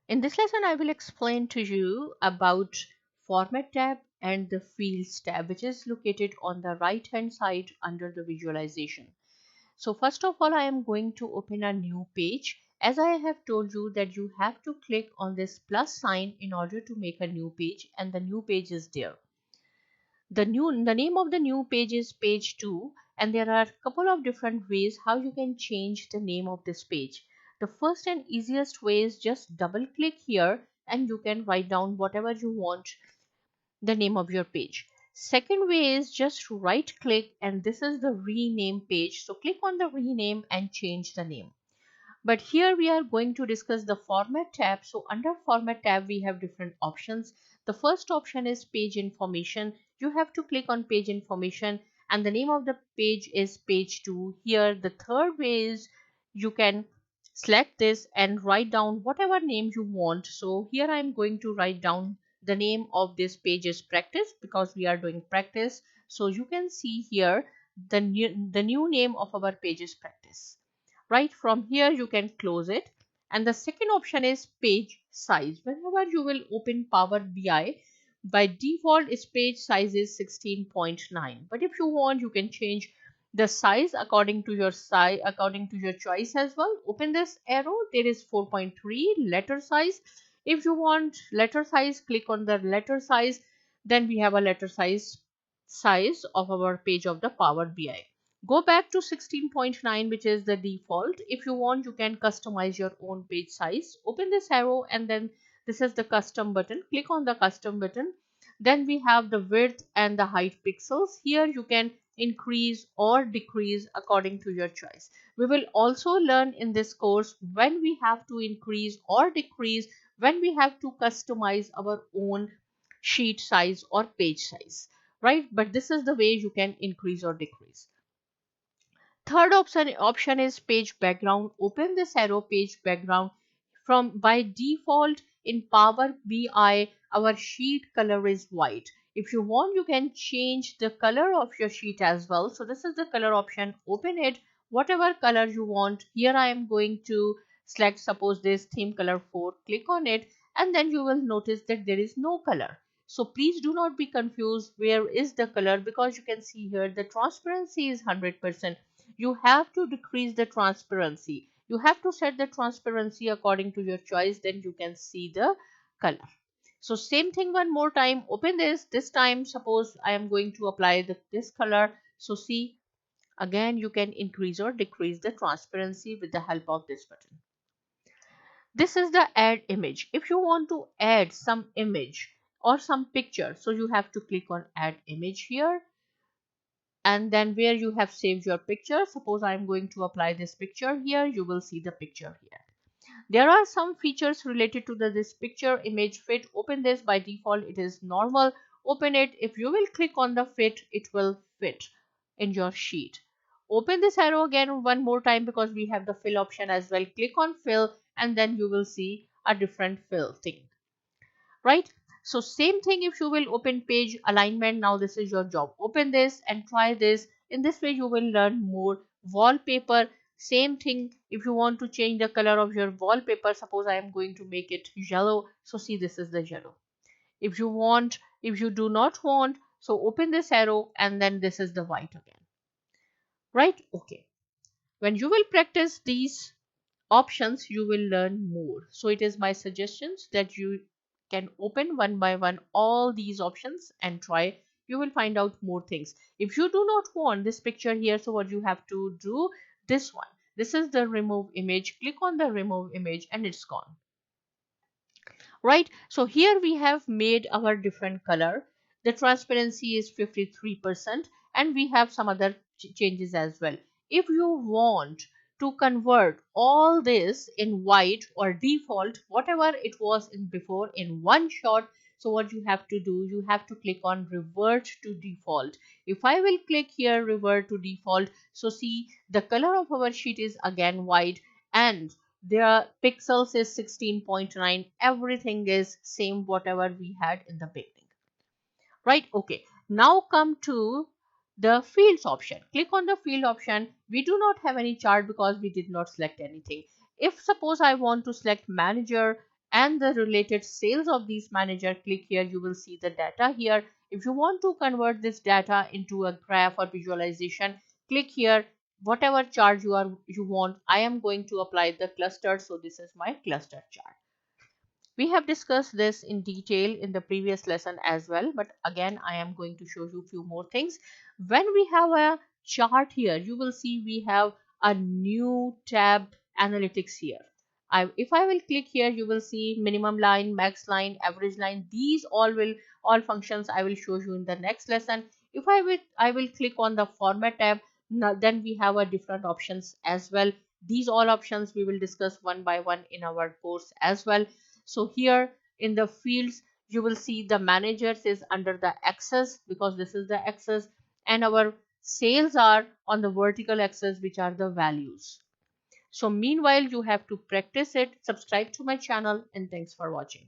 In this lesson, I will explain to you about Format tab and the Fields tab, which is located on the right hand side under the visualization. So first of all, I am going to open a new page. As I have told you that you have to click on this plus sign in order to make a new page, and the new page is there. The name of the new page is page 2, and there are a couple of different ways how you can change the name of this page. The first and easiest way is just double click here and you can write down whatever you want the name of your page. Second way is just right click, and this is the rename page, so click on the rename and change the name. But here we are going to discuss the Format tab. So under Format tab, we have different options. The first option is page information. You have to click on page information and the name of the page is page 2. Here the third way is you can select this and write down whatever name you want. So here I am going to write down the name of this page is practice, because we are doing practice. So you can see here the new name of our page is practice. Right from here you can close it. And the second option is page size. Whenever you will open Power BI, by default its page size is 16.9, but if you want you can change the size according to your choice as well. Open this arrow, there is 4.3 letter size. If you want letter size, click on the letter size. Then we have a letter size of our page of the Power BI. Go back to 16.9, which is the default. If you want, you can customize your own page size. Open this arrow and then this is the custom button. Click on the custom button. Then we have the width and the height pixels. Here you can increase or decrease according to your choice. We will also learn in this course when we have to increase or decrease, when we have to customize our own sheet size or page size, right? But this is the way you can increase or decrease. Third option is page background. Open this arrow, page background. From by default in Power BI, our sheet color is white. If you want, you can change the color of your sheet as well. So this is the color option. Open it, whatever color you want. Here I am going to select, suppose this theme color 4. Click on it and then you will notice that there is no color. So please do not be confused where is the color, because you can see here the transparency is 100%. You have to decrease the transparency. You have to set the transparency according to your choice, then you can see the color. So same thing one more time. Open this time suppose I am going to apply this color. So see, again you can increase or decrease the transparency with the help of this button. This is the add image. If you want to add some image or some picture, so you have to click on add image here, and then where you have saved your picture, suppose I am going to apply this picture here, you will see the picture here. There are some features related to this picture image fit. Open this. By default it is normal. Open it. If you will click on the fit, it will fit in your sheet. Open this arrow again one more time, because we have the fill option as well. Click on fill and then you will see a different fill thing, right? So same thing, if you will open page alignment, now this is your job. Open this and try this. In this way you will learn more. Wallpaper, same thing. If you want to change the color of your wallpaper, suppose I am going to make it yellow, so see, this is the yellow. If you do not want, so open this arrow and then this is the white again, right? Okay, when you will practice these options you will learn more. So it is my suggestions that you can open one by one all these options and try. You will find out more things. If you do not want this picture here, so what you have to do, this one, this is the remove image. Click on the remove image and it's gone, right? So here we have made our different color. The transparency is 53% and we have some other changes as well. If you want to convert all this in white or default, whatever it was in before, in one shot, so what you have to do, you have to click on revert to default. If I will click here revert to default, so see, the color of our sheet is again white and their pixels is 16.9. Everything is same whatever we had in the beginning, right? Okay, now come to the fields option. Click on the field option. We do not have any chart because we did not select anything. If suppose I want to select manager and the related sales of these manager, click here. You will see the data here. If you want to convert this data into a graph or visualization, click here. Whatever chart you want, I am going to apply the cluster. So this is my cluster chart. We have discussed this in detail in the previous lesson as well, but again I am going to show you a few more things. When we have a chart here, you will see we have a new tab, analytics here. If I will click here, you will see minimum line, max line, average line. These all functions I will show you in the next lesson. If I will click on the format tab. Now, then we have a different options as well. These all options we will discuss one by one in our course as well. So here in the fields, you will see the managers is under the axis because this is the axis, and our sales are on the vertical axis, which are the values. So meanwhile, you have to practice it. Subscribe to my channel, and thanks for watching.